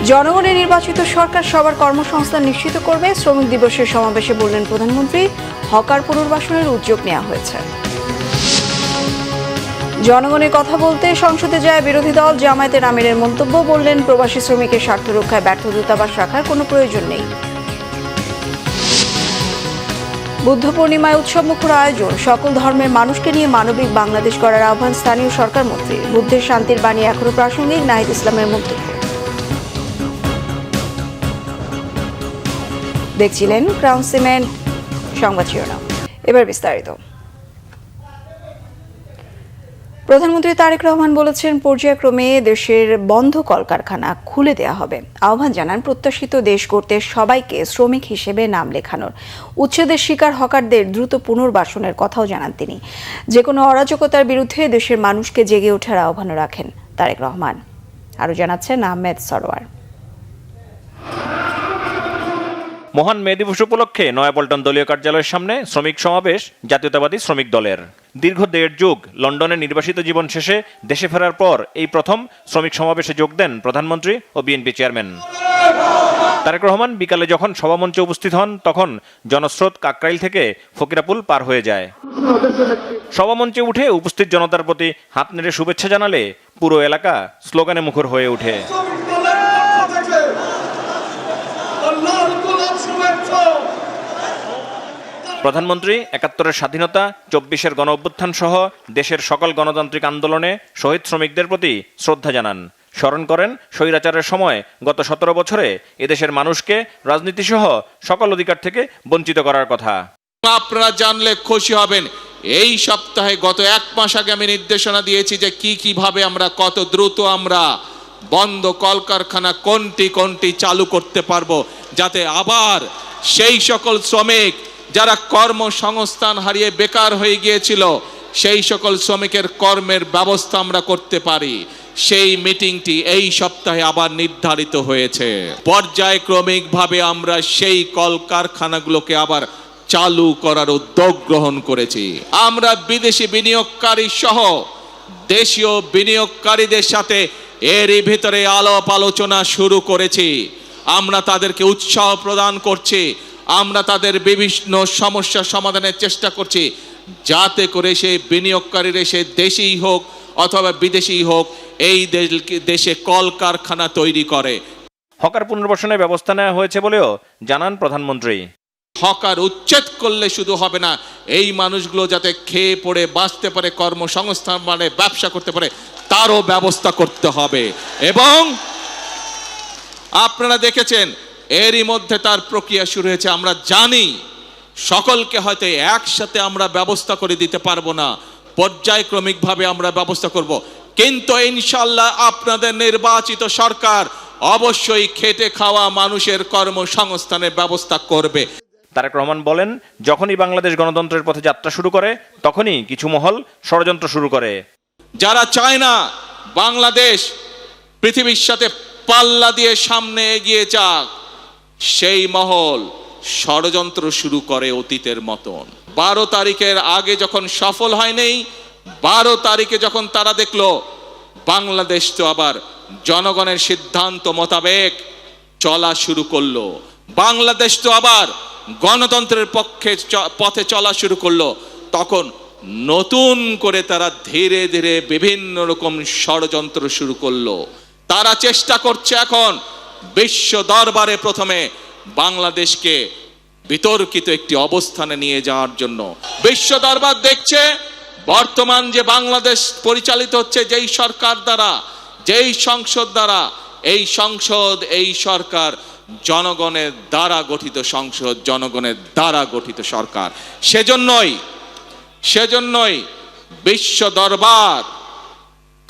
জনগণের নির্বাচিত সরকার সবার কর্মসংস্থান নিশ্চিত করবে, শ্রমিক দিবসের সমাবেশে বললেন প্রধানমন্ত্রী। হকার পুনর্বাসনের উদ্যোগ নেওয়া হয়েছে। জনগণের কথা বলতে সংসদে যায় বিরোধী দল, জামায়াতের আমিরের মন্তব্য, বললেন প্রবাসী শ্রমিকের স্বার্থ রক্ষায় ব্যর্থ দূতাবাস রাখার কোনো প্রয়োজন নেই। বুদ্ধ পূর্ণিমায় উৎসবমুখর আয়োজন, সকল ধর্মের মানুষকে নিয়ে মানবিক বাংলাদেশ গড়ার আহ্বান স্থানীয় সরকার মন্ত্রী। বুদ্ধের শান্তির বাণী এখনো প্রাসঙ্গিক, নাহিদ ইসলামের মন্তব্য। দেখছিলেন ক্রাউন সিমেন্ট সংবাদ শিরোনাম। এবার বিস্তারিত। প্রধানমন্ত্রী তারেক রহমান বলেছেন, পর্যায়ক্রমে দেশের বন্ধ কলকারখানা খুলে দেওয়া হবে। আহ্বান জানান প্রত্যাশিত দেশ গড়তে সবাইকে শ্রমিক হিসেবে নাম লেখানোর। উচ্ছেদের শিকার হকারদের দ্রুত পুনর্বাসনের কথাও জানান তিনি। যে কোনো অরাজকতার বিরুদ্ধে দেশের মানুষকে জেগে ওঠার আহ্বানও রাখেন তারেক রহমান। আরও জানাচ্ছেন আহমেদ সরোয়ার। মহান মে দিবস উপলক্ষে নয়াপল্টন দলীয় কার্যালয়ের সামনে শ্রমিক সমাবেশ জাতীয়তাবাদী শ্রমিক দলের। দীর্ঘ 1.5 যুগ লন্ডনে নির্বাসিত জীবন শেষে দেশে ফেরার পর এই প্রথম শ্রমিক সমাবেশে যোগ দেন প্রধানমন্ত্রী ও বিএনপি চেয়ারম্যান তারেক রহমান। বিকালে যখন সভামঞ্চে উপস্থিত হন তখন জনস্রোত কাকরাইল থেকে ফকিরাপুল পার হয়ে যায়। সভামঞ্চে উঠে উপস্থিত জনতার প্রতি হাত নেড়ে শুভেচ্ছা জানালে পুরো এলাকা স্লোগানে মুখর হয়ে ওঠে। প্রধানমন্ত্রী 71-এর স্বাধীনতা, 24-এর গণ অভ্যুত্থান সহ দেশের সকল গণতান্ত্রিক আন্দোলনে শহীদ শ্রমিকদের প্রতি শ্রদ্ধা জানান। স্মরণ করেন স্বৈরাচারের সময় গত 17 বছরে এদেশের মানুষকে রাজনীতি সহ সকল অধিকার থেকে বঞ্চিত করার কথা। আপনারা জানলে খুশি হবেন, এই সপ্তাহে গত 1 মাস আগে আমি নির্দেশনা দিয়েছি যে কিভাবে আমরা কত দ্রুত আমরা বন্ধ কলকারখানা কোনটি চালু করতে পারবো, যাতে আবার সেই সকল শ্রমিক যারা কর্মসংস্থান হারিয়ে বেকার হয়ে গিয়েছিল সেই সকল শ্রমিকের কর্মের ব্যবস্থা আমরা করতে পারি। সেই মিটিংটি এই সপ্তাহে আবার নির্ধারিত হয়েছে। পর্যায়ক্রমিকভাবে আমরা সেই কলকারখানাগুলোকে আবার চালু করার উদ্যোগ গ্রহণ করেছি। আমরা বিদেশি বিনিয়োগকারী সহ দেশীয় বিনিয়োগকারীদের সাথে এরই ভিতরে আলাপ আলোচনা শুরু করেছি। আমরা তাদেরকে উৎসাহ প্রদান করছি, আমরা তাদের বিভিন্ন সমস্যা সমাধানের চেষ্টা করছি, যাতে করে সেই বিনিয়োগকারীরা সে দেশেই হোক অথবা বিদেশি হোক এই দেশে কলকারখানা তৈরি করে। হকার পুনর্বাসনের ব্যবস্থা নেওয়া হয়েছে বলেও জানান প্রধানমন্ত্রী। হকার উচ্ছেদ করলে শুধু হবে না, এই মানুষগুলো যাতে খেয়ে পড়ে বাঁচতে পারে, কর্মসংস্থান মানে ব্যবসা করতে পারে, তারও ব্যবস্থা করতে হবে। এবং আপনারা দেখেছেন এরই মধ্যে তার প্রক্রিয়া শুরু হয়েছে। আমরা জানি সকলকে হয়তো একসাথে আমরা ব্যবস্থা করে দিতে পারবো না, পর্যায়ক্রমিকভাবে আমরা ব্যবস্থা করব, কিন্তু ইনশাল্লাহ আপনাদের নির্বাচিত সরকার অবশ্যই খেটে খাওয়া মানুষের কর্মসংস্থানের ব্যবস্থা করবে। তারেক রহমান বলেন, যখনই বাংলাদেশ গণতন্ত্রের পথে যাত্রা শুরু করে তখনই কিছু মহল ষড়যন্ত্র শুরু করে। যারা চায় না বাংলাদেশ পৃথিবীর সাথে পাল্লা দিয়ে সামনে এগিয়ে যাক, সেই মহল ষড়যন্ত্র শুরু করে অতীতের মতন। 12 তারিখের আগে যখন সফল হয়নি, 12 তারিখে যখন তারা দেখলো বাংলাদেশ তো আবার জনগণের সিদ্ধান্ত মোতাবেক চলা শুরু করলো, বাংলাদেশ তো আবার গণতন্ত্রের পথে চলা শুরু করলো, তখন নতুন করে তারা ধীরে ধীরে বিভিন্ন রকম ষড়যন্ত্র শুরু করলো। তারা চেষ্টা করছে এখন বিশ্ব দরবারে প্রথমে বাংলাদেশকে বিতর্কিত একটি অবস্থানে নিয়ে যাওয়ার জন্য। বিশ্ব দরবার দেখছে বর্তমান যে বাংলাদেশ পরিচালিত হচ্ছে যেই সরকার দ্বারা, যেই সংসদ দ্বারা, এই সংসদ এই সরকার জনগণের দ্বারা গঠিত সংসদ, জনগণের দ্বারা গঠিত সরকার। সেজন্যই বিশ্ব দরবার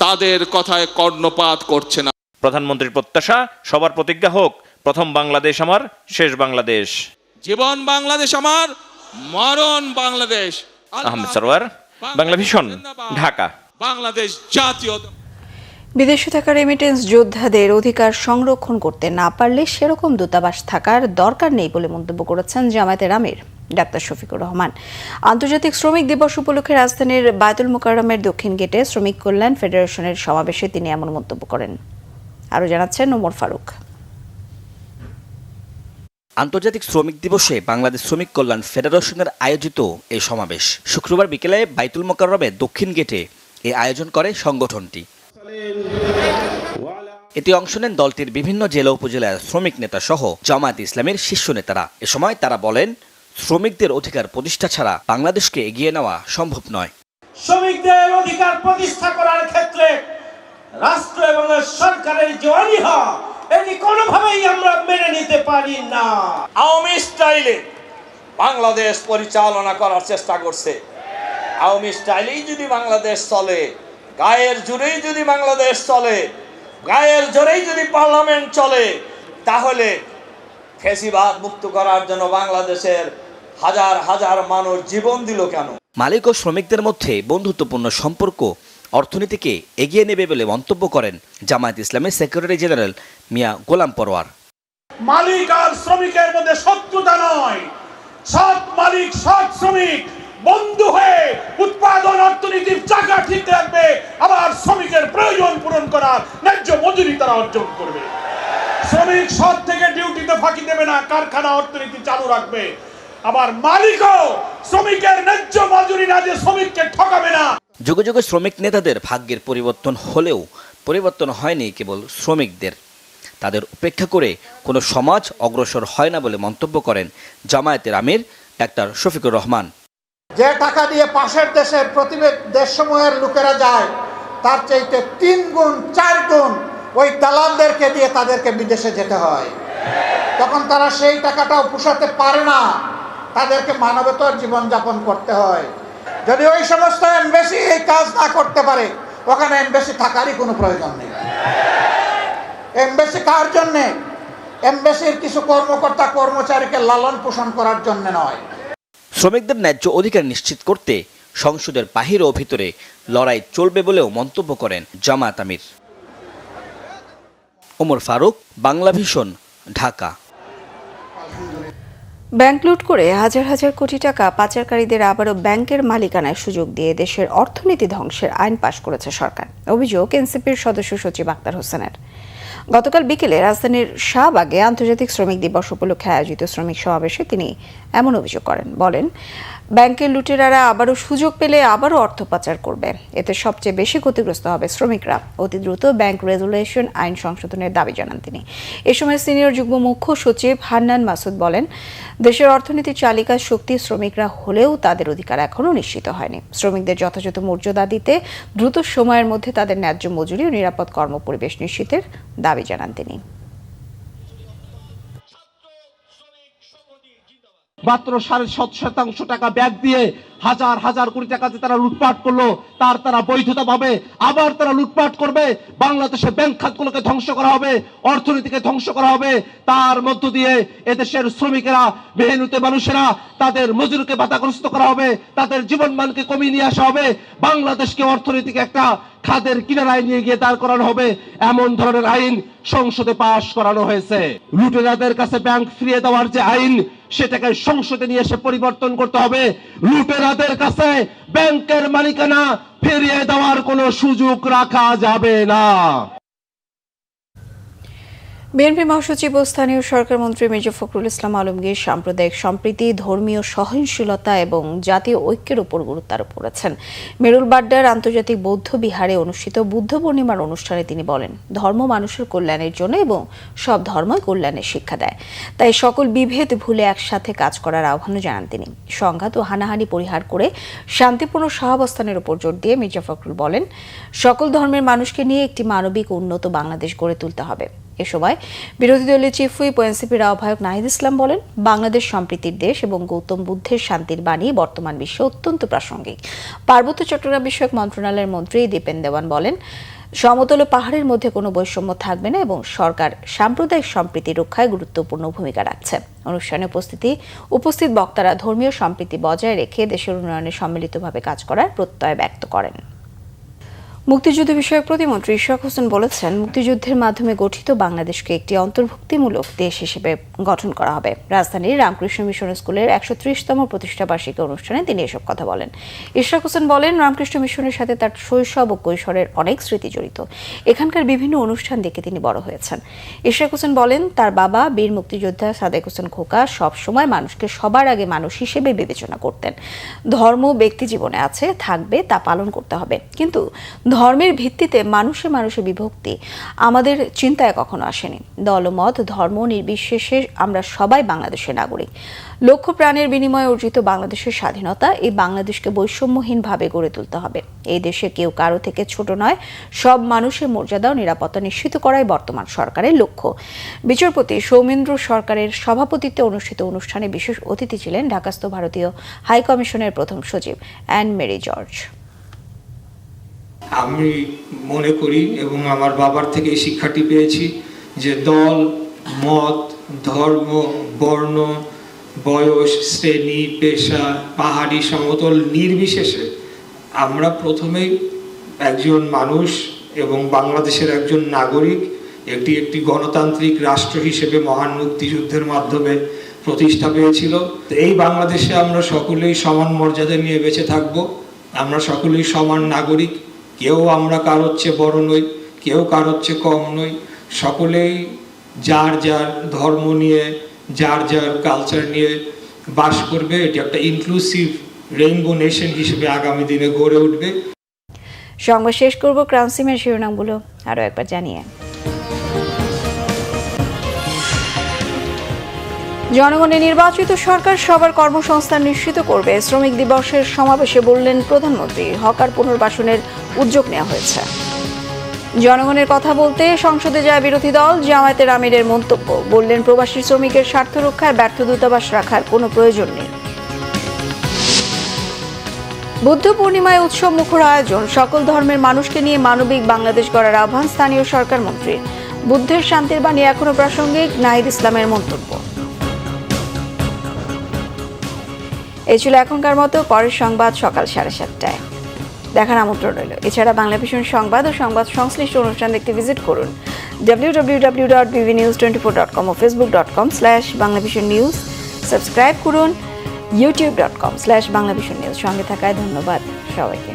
তাদের কথায় কর্ণপাত করছে না। প্রধানমন্ত্রীর প্রত্যাশা, সবার প্রতিজ্ঞা হোক প্রথম বাংলাদেশ আমার, শেষ বাংলাদেশ। জীবন বাংলাদেশ আমার, মরণ বাংলাদেশ। আহমেদ সরোয়ার, বাংলা ভিশন, ঢাকা। বাংলাদেশ জাতীয়। বিদেশে থাকা রেমিটেন্স যোদ্ধাদের অধিকার সংরক্ষণ করতে না পারলে সেরকম দূতাবাস থাকার দরকার নেই বলে মন্তব্য করেছেন জামায়াতের আমির ডাক্তার শফিকুর রহমান। আন্তর্জাতিক শ্রমিক দিবস উপলক্ষে রাজধানীর বায়তুল মোকাররমের দক্ষিণ গেটে শ্রমিক কল্যাণ ফেডারেশনের সমাবেশে তিনি এমন মন্তব্য করেন। আরও জানাচ্ছেন ওমর ফারুক। আন্তর্জাতিক শ্রমিক দিবসে বাংলাদেশ শ্রমিক কল্যাণ ফেডারেশনের আয়োজিত এই সমাবেশ শুক্রবার বিকেলে বাইতুল মোকাররমে দক্ষিণ গেটে এই আয়োজন করে সংগঠনটি। এতে অংশ নেন দলটির বিভিন্ন জেলা উপজেলার শ্রমিক নেতা সহ জামায়াতে ইসলামের শীর্ষ নেতারা। এ সময় তারা বলেন, শ্রমিকদের অধিকার প্রতিষ্ঠা ছাড়া বাংলাদেশকে এগিয়ে নেওয়া সম্ভব নয়। শ্রমিকদের অধিকার প্রতিষ্ঠা করার ক্ষেত্রে রাষ্ট্র এবং সরকারের যে অনীহা, এটি কোনোভাবেই আমরা মেনে নিতে পারি না। আওয়ামী স্টাইলে বাংলাদেশ পরিচালনা করার চেষ্টা করছে। আওয়ামী স্টাইলেই যদি বাংলাদেশ চলে, গায়ের জোরেই যদি বাংলাদেশ চলে, গায়ের জোরেই যদি পার্লামেন্ট চলে, তাহলে ফ্যাসিবাদ মুক্ত করার জন্য বাংলাদেশের হাজার হাজার মানুষ জীবন দিল কেন? মালিক ও শ্রমিকদের মধ্যে বন্ধুত্বপূর্ণ সম্পর্ক অর্থনীতিকে এগিয়ে নেবে বলে মন্তব্য করেন জামায়াত ইসলামের সেক্রেটারি জেনারেল মিয়া গোলাম পরোয়ার। মালিক আর শ্রমিকের মধ্যে শত্রুতা নয়, সৎ মালিক সৎ শ্রমিক বন্ধু হয়ে উৎপাদন অর্থনীতির চাকা ঠিক রাখবে, আবার শ্রমিকের প্রয়োজন পূরণ করার ন্যায্য মজুরি তারা অর্জন করবে। শ্রমিক সৎ থেকে ডিউটিতে ফাঁকি দেবে না, কারখানা অর্থনীতি চালু রাখবে। আবার মালিকও শ্রমিকের ন্যায্য মজুরি না দিয়ে শ্রমিককে ঠকাবে না। যুগে যুগে শ্রমিক নেতাদের ভাগ্যের পরিবর্তন হলেও পরিবর্তন হয়নি কেবল শ্রমিকদের। তাদের উপেক্ষা করে কোনো সমাজ অগ্রসর হয় না বলে মন্তব্য করেন জামায়াতের আমির ডাক্তার শফিকুর রহমান। যে টাকা দিয়ে পাশের দেশের দেশসমূহের লোকেরা যায়, তার চাইতে 3 গুণ 4 গুণ ওই দালালদেরকে দিয়ে তাদেরকে বিদেশে যেতে হয়। তখন তারা সেই টাকাটাও পোষাতে পারে না, তাদেরকে মানবেতর জীবনযাপন করতে হয়। যদি ওই সমস্ত এমবেসি এই কাজ না করতে পারে, ওখানে এমবেসি থাকারই কোনো প্রয়োজন নেই। এমবেসি কার জন্যে? এমবেসির কিছু কর্মকর্তা কর্মচারীকে লালন পোষণ করার জন্য নয়। শ্রমিকদের ন্যায্য অধিকার নিশ্চিত করতে সংসদের বাহির ও ভিতরে লড়াই চলবে বলেও মন্তব্য করেন জামায়াত আমির। ওমর ফারুক, বাংলা ভিশন, ঢাকা। ব্যাংক লুট করে হাজার হাজার কোটি টাকা পাচারকারীদের আবারও ব্যাংকের মালিকানায় সুযোগ দিয়ে দেশের অর্থনীতি ধ্বংসের আইন পাশ করেছে সরকার। অভিযোগ এনসিপির সদস্য সচিব আক্তার হোসেনের। গতকাল বিকেলে রাজধানীর শাহবাগে আন্তর্জাতিক শ্রমিক দিবস উপলক্ষে আয়োজিত শ্রমিক সমাবেশে তিনি এমন অভিযোগ করেন। বলেন, ব্যাংকের লুটেরারা আবারও সুযোগ পেলে আবারও অর্থ পাচার করবে। এতে সবচেয়ে বেশি ক্ষতিগ্রস্ত হবে শ্রমিকরা। অতি দ্রুত ব্যাংক রেগুলেশন আইন সংশোধনের দাবি জানান তিনি। এ সময় সিনিয়র যুগ্ম মুখ্য সচিব হান্নান মাসুদ বলেন, দেশের অর্থনীতির চালিকা শক্তি শ্রমিকরা হলেও তাদের অধিকার এখনও নিশ্চিত হয়নি। শ্রমিকদের যথাযথ মর্যাদা দিতে দ্রুত সময়ের মধ্যে তাদের ন্যায্য মজুরি ও নিরাপদ কর্মপরিবেশ নিশ্চিতের দাবি জানান তিনি। মাত্র 7.5% টাকা ব্যাগ দিয়ে হাজার হাজার কোটি টাকা তারা লুটপাট করলো, তারা বৈধতা পাবে, আবার তারা লুটপাট করবে। বাংলাদেশের ব্যাংক খাতগুলোকে ধ্বংস করা হবে, অর্থনীতিকে ধ্বংস করা হবে। তার মধ্য দিয়ে এদেশের শ্রমিকেরা, মেহনতি মানুষেরা, তাদের মজুরিকে বাধাগ্রস্ত করা হবে, তাদের জীবনমানকে কমিয়ে নিয়ে আসা হবে। বাংলাদেশকে অর্থনীতিকে একটা খাদের কিনারায় নিয়ে গিয়ে দাঁড় করানো হবে, এমন ধরনের আইন সংসদে পাশ করানো হয়েছে। লুটেরাদের কাছে ব্যাংক ফিরিয়ে দেওয়ার যে আইন, সেটাকে সংসদে নিয়ে এসে পরিবর্তন করতে হবে। লুটেরাদের কাছে ব্যাংকের মালিকানা ফিরিয়ে দেওয়ার কোনো সুযোগ রাখা যাবে না। বিএনপি মহাসচিব ও স্থানীয় সরকার মন্ত্রী মির্জা ফখরুল ইসলাম আলমগীর সাম্প্রদায়িক সম্প্রীতি, ধর্মীয় সহনশীলতা এবং জাতীয় ঐক্যের উপর গুরুত্ব আরোপ করেছেন। মেরুলবাড্ডার আন্তর্জাতিক বৌদ্ধ বিহারে অনুষ্ঠিত বুদ্ধ পূর্ণিমার অনুষ্ঠানে তিনি বলেন, ধর্ম মানুষের কল্যাণের জন্য এবং সব ধর্মই কল্যাণের শিক্ষা দেয়। তাই সকল বিভেদ ভুলে একসাথে কাজ করার আহ্বান জানান তিনি। সংঘাত ও হানাহানি পরিহার করে শান্তিপূর্ণ সহাবস্থানের উপর জোর দিয়ে মির্জা ফখরুল বলেন, সকল ধর্মের মানুষকে নিয়ে একটি মানবিক উন্নত বাংলাদেশ গড়ে তুলতে হবে। এ সময় বিরোধী দলের চিফ হুইপ ও এনসিপির আহ্বায়ক নাহিদ ইসলাম বলেন, বাংলাদেশ সম্প্রীতির দেশ এবং গৌতম বুদ্ধের শান্তির বাণী বর্তমান বিশ্বে অত্যন্ত প্রাসঙ্গিক। পার্বত্য চট্টগ্রাম বিষয়ক মন্ত্রণালয়ের মন্ত্রী দীপেন দেওয়ান বলেন, সমতল ও পাহাড়ের মধ্যে কোনো বৈষম্য থাকবে না এবং সরকার সাম্প্রদায়িক সম্প্রীতি রক্ষায় গুরুত্বপূর্ণ ভূমিকা রাখছে। অনুষ্ঠানে উপস্থিত বক্তারা ধর্মীয় সম্প্রীতি বজায় রেখে দেশের উন্নয়নে সম্মিলিতভাবে কাজ করার প্রত্যয় ব্যক্ত করেন। মুক্তিযুদ্ধ বিষয়ক প্রতিমন্ত্রী ইশরাক হোসেন বলেছেন, মুক্তিযুদ্ধের মাধ্যমে গঠিত বাংলাদেশকে একটি অন্তর্ভুক্তিমূলক দেশ হিসেবে গঠন করা হবে। রাজধানীর রামকৃষ্ণ মিশন স্কুলের 130তম প্রতিষ্ঠাবার্ষিকী অনুষ্ঠানে তিনি এসব কথা বলেন। ইশরাক হোসেন বলেন, রামকৃষ্ণ মিশনের সাথে তার শৈশব ও কৈশোরের অনেক স্মৃতি জড়িত। এখানকার বিভিন্ন অনুষ্ঠান দেখে তিনি বড় হয়েছেন। ইশরাক হোসেন বলেন, তার বাবা বীর মুক্তিযোদ্ধা সাদেক হোসেন খোকা সবসময় মানুষকে সবার আগে মানুষ হিসেবে বিবেচনা করতেন। ধর্ম ব্যক্তি জীবনে আছে, থাকবে, তা পালন করতে হবে, কিন্তু ধর্মের ভিত্তিতে মানুষে মানুষে বিভক্তি আমাদের চিন্তায় কখনো আসেনি। দলমত ধর্ম নির্বিশেষে আমরা সবাই বাংলাদেশের নাগরিক। লক্ষ প্রাণের বিনিময়ে অর্জিত বাংলাদেশের স্বাধীনতা, এই বাংলাদেশকে বৈষম্যহীনভাবে গড়ে তুলতে হবে। এই দেশে কেউ কারো থেকে ছোট নয়, সব মানুষের মর্যাদা ও নিরাপত্তা নিশ্চিত করাই বর্তমান সরকারের লক্ষ্য। বিচারপতি সৌমেন্দ্র সরকারের সভাপতিত্বে অনুষ্ঠিত অনুষ্ঠানে বিশেষ অতিথি ছিলেন ঢাকাস্থ ভারতীয় হাই কমিশনের প্রথম সচিব অ্যান মেরি জর্জ। আমি মনে করি এবং আমার বাবার থেকে এই শিক্ষাটি পেয়েছি যে দল, মত, ধর্ম, বর্ণ, বয়স, শ্রেণী, পেশা, পাহাড়ি সমতল নির্বিশেষে আমরা প্রথমেই একজন মানুষ এবং বাংলাদেশের একজন নাগরিক একটি গণতান্ত্রিক রাষ্ট্র হিসেবে মহান মুক্তিযুদ্ধের মাধ্যমে প্রতিষ্ঠা পেয়েছিল। এই বাংলাদেশে আমরা সকলেই সমান মর্যাদা নিয়ে বেঁচে থাকব। আমরা সকলেই সমান নাগরিক। কেউ আমরা কারোর চেয়ে বড় নই, কেউ কারোর চেয়ে কম নই। সকলেই যার যার ধর্ম নিয়ে, যার যার কালচার নিয়ে বাস করবে। এটি একটা ইনক্লুসিভ রেইনবো নেশন হিসেবে আগামী দিনে গড়ে উঠবে। সংবাদ শেষ করব ক্রান্সিমের শিরোনামগুলো আরও একবার জানিয়ে। জনগণের নির্বাচিত সরকার সবার কর্মসংস্থান নিশ্চিত করবে, শ্রমিক দিবসের সমাবেশে বললেন প্রধানমন্ত্রী। হকার পুনর্বাসনের উদ্যোগ নেওয়া হয়েছে। জনগণের কথা বলতে সংসদে যায় বিরোধী দল, জামায়াতের আমিরের মন্তব্য। বললেন, প্রবাসী শ্রমিকের স্বার্থ রক্ষায় ব্যর্থ দূতাবাস রাখার কোনো প্রয়োজন নেই। বুদ্ধ পূর্ণিমায় উৎসব মুখর আয়োজন, সকল ধর্মের মানুষকে নিয়ে মানবিক বাংলাদেশ গড়ার আহ্বান স্থানীয় সরকার মন্ত্রীর। বুদ্ধের শান্তির বাণী এখনো প্রাসঙ্গিক, নাহিদ ইসলামের মন্তব্য। এই ছিল এখনকার মতো, পরের সংবাদ সকাল 7:30টায়। দেখার আমন্ত্রণ রইল। এছাড়া বাংলা ভিশন সংবাদ ও সংবাদ সংশ্লিষ্ট অনুষ্ঠান দেখতে ভিজিট করুন www.bbnews24.com ও facebook.com/banglavisionnews। সাবস্ক্রাইব করুন youtube.com/banglavisionnews। সঙ্গে থাকায় ধন্যবাদ সবাইকে।